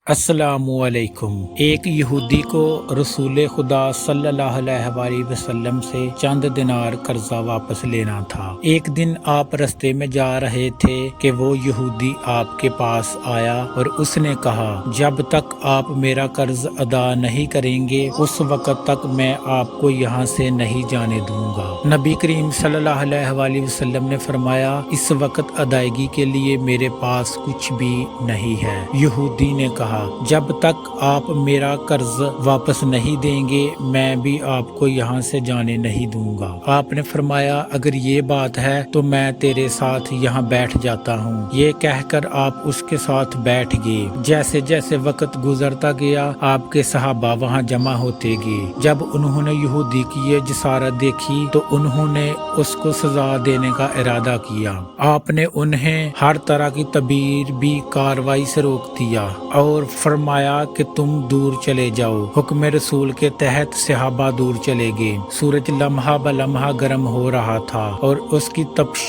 السلام علیکم۔ ایک یہودی کو رسول خدا صلی اللہ علیہ وآلہ وسلم سے چند دینار قرضہ واپس لینا تھا۔ ایک دن آپ رستے میں جا رہے تھے کہ وہ یہودی آپ کے پاس آیا اور اس نے کہا، جب تک آپ میرا قرض ادا نہیں کریں گے اس وقت تک میں آپ کو یہاں سے نہیں جانے دوں گا۔ نبی کریم صلی اللہ علیہ وآلہ وسلم نے فرمایا، اس وقت ادائیگی کے لیے میرے پاس کچھ بھی نہیں ہے۔ یہودی نے کہا، جب تک آپ میرا قرض واپس نہیں دیں گے میں بھی آپ کو یہاں سے جانے نہیں دوں گا۔ آپ نے فرمایا، اگر یہ بات ہے تو میں تیرے ساتھ یہاں بیٹھ جاتا ہوں۔ یہ کہہ کر آپ اس کے ساتھ بیٹھ گئے۔ جیسے جیسے وقت گزرتا گیا آپ کے صحابہ وہاں جمع ہوتے گئے۔ جب انہوں نے یہودی کی یہ جسارت دیکھی تو انہوں نے اس کو سزا دینے کا ارادہ کیا۔ آپ نے انہیں ہر طرح کی تدبیر بھی کارروائی سے روک دیا اور فرمایا کہ تم دور چلے جاؤ۔ حکم رسول کے تحت صحابہ دور چلے گئے۔ سورج لمحہ بلمحہ گرم ہو رہا تھا اور اس کی تپش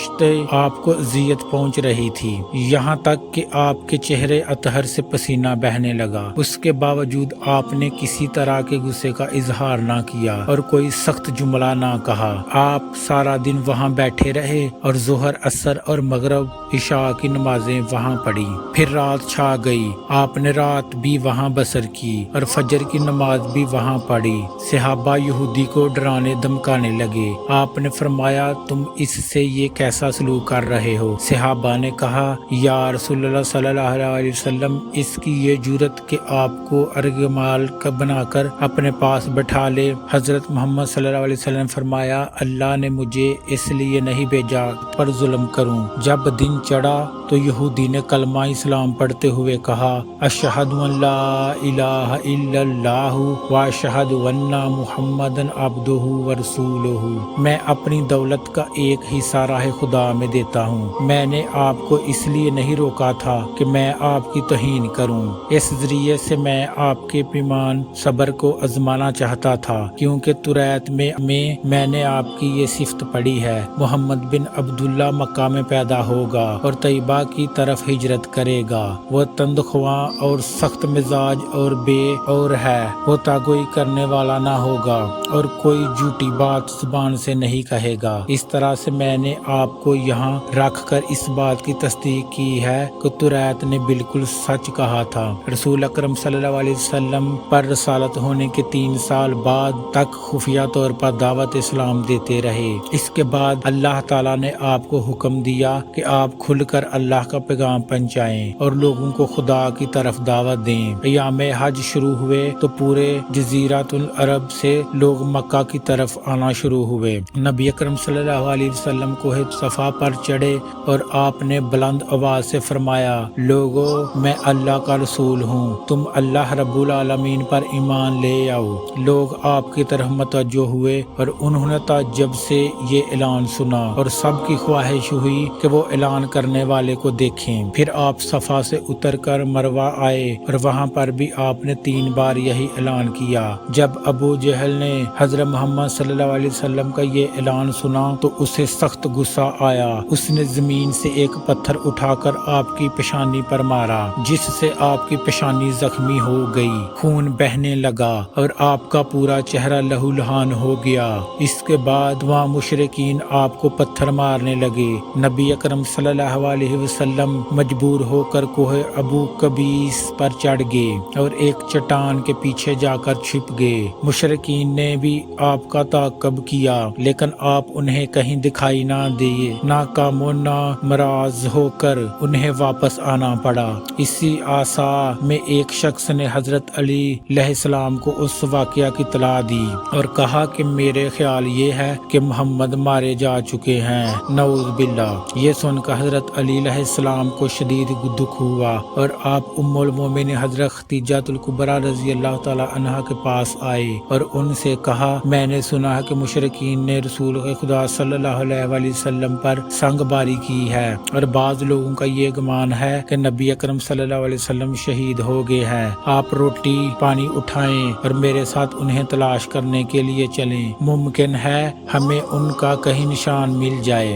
آپ کو اذیت پہنچ رہی تھی، یہاں تک کہ آپ کے چہرے اطہر سے پسینہ بہنے لگا۔ اس کے باوجود آپ نے کسی طرح کے غصے کا اظہار نہ کیا اور کوئی سخت جملہ نہ کہا۔ آپ سارا دن وہاں بیٹھے رہے اور ظہر، عصر اور مغرب عشاء کی نمازیں وہاں پڑھی۔ پھر رات چھا گئی، آپ نے رات بھی وہاں بسر کی اور فجر کی نماز بھی وہاں پڑھی۔ صحابہ یہودی کو ڈرانے دھمکانے لگے۔ آپ نے فرمایا، تم اس سے یہ کیسا سلوک کر رہے ہو؟ صحابہ نے کہا، یا رسول اللہ صلی اللہ علیہ وسلم، اس کی یہ جرأت کہ آپ کو ارغمال کا بنا کر اپنے پاس بٹھا لے۔ حضرت محمد صلی اللہ علیہ وسلم فرمایا، اللہ نے مجھے اس لیے نہیں بھیجا پر ظلم کروں۔ جب دن چڑھا تو یہودی نے کلمہ اسلام پڑھتے ہوئے کہا، اشہد ان لا الہ الا اللہ واشہد ان محمدًا عبدہ ورسولہ۔ میں اپنی دولت کا ایک حصہ راہ خدا میں دیتا ہوں۔ میں نے آپ کو اس لیے نہیں روکا تھا کہ میں آپ کی توہین کروں، اس ذریعے سے میں آپ کے پیمان صبر کو آزمانا چاہتا تھا، کیونکہ توریت میں نے آپ کی یہ صفت پڑھی ہے، محمد بن عبداللہ مکہ میں پیدا ہوگا اور طیبہ کی طرف ہجرت کرے گا۔ وہ تندخواں اور سخت مزاج اور بے اور ہے، وہ تاگوئی کرنے والا نہ ہوگا اور کوئی جھوٹی بات زبان سے نہیں کہے گا۔ اس طرح سے میں نے آپ کو یہاں رکھ کر اس بات کی تصدیق کی ہے کہ توریت نے بالکل سچ کہا تھا۔ رسول اکرم صلی اللہ علیہ وسلم پر رسالت ہونے کے 3 سال بعد تک خفیہ طور پر دعوت اسلام دیتے رہے۔ اس کے بعد اللہ تعالیٰ نے آپ کو حکم دیا کہ آپ کھل کر اللہ کا پیغام پہنچائیں اور لوگوں کو خدا کی طرف دعوت دیں۔ ایام حج شروع ہوئے تو پورے جزیرۃ العرب سے لوگ مکہ کی طرف آنا شروع ہوئے۔ نبی اکرم صلی اللہ علیہ وسلم کوہ صفا پر چڑھے اور آپ نے بلند آواز سے فرمایا، لوگو، میں اللہ کا رسول ہوں، تم اللہ رب العالمین پر ایمان لے آؤ۔ لوگ آپ کی طرف متوجہ ہوئے اور انہوں نے تعجب سے یہ اعلان سنا اور سب کی خواہش ہوئی کہ وہ اعلان کرنے والے کو دیکھیں۔ پھر آپ صفا سے اتر کر مروہ آئے اور وہاں پر بھی آپ نے 3 بار یہی اعلان کیا۔ جب ابو جہل نے حضرت محمد صلی اللہ علیہ وسلم کا یہ اعلان سنا تو اسے سخت غصہ آیا۔ اس نے زمین سے ایک پتھر اٹھا کر آپ کی پیشانی پر مارا، جس سے آپ کی پیشانی زخمی ہو گئی، خون بہنے لگا اور آپ کا پورا چہرہ لہو لہان ہو گیا۔ اس کے بعد وہاں مشرکین آپ کو پتھر مارنے لگے۔ نبی اکرم صلی اللہ علیہ وسلم مجبور ہو کر کوہ ابو قبیس پر چڑھ گئے اور ایک چٹان کے پیچھے جا کر چھپ گئے۔ مشرکین نے بھی آپ کا تعاقب کیا لیکن آپ انہیں کہیں دکھائی نہ دیے۔ ناکام و نامراض ہو کر انہیں واپس آنا پڑا۔ اسی عرصہ میں ایک شخص نے حضرت علی علیہ السلام کو اس واقعہ کی اطلاع دی اور کہا کہ میرے خیال یہ ہے کہ محمد مارے جا چکے ہیں، نعوذ باللہ۔ یہ سن کر حضرت علی علیہ السلام کو شدید دکھ ہوا اور آپ ام المومنین حضرت خدیجہ الکبریٰ رضی اللہ تعالی عنہا کے پاس آئے اور ان سے کہا، میں نے سنا ہے کہ مشرکین نے رسول خدا صلی اللہ علیہ وآلہ وسلم پر سنگ باری کی ہے اور بعض لوگوں کا یہ گمان ہے کہ نبی اکرم صلی اللہ علیہ وسلم شہید ہو گئے ہیں۔ آپ روٹی پانی اٹھائیں اور میرے ساتھ انہیں تلاش کرنے کے لیے چلیں، ممکن ہے ہمیں ان کا کہیں نشان مل جائے۔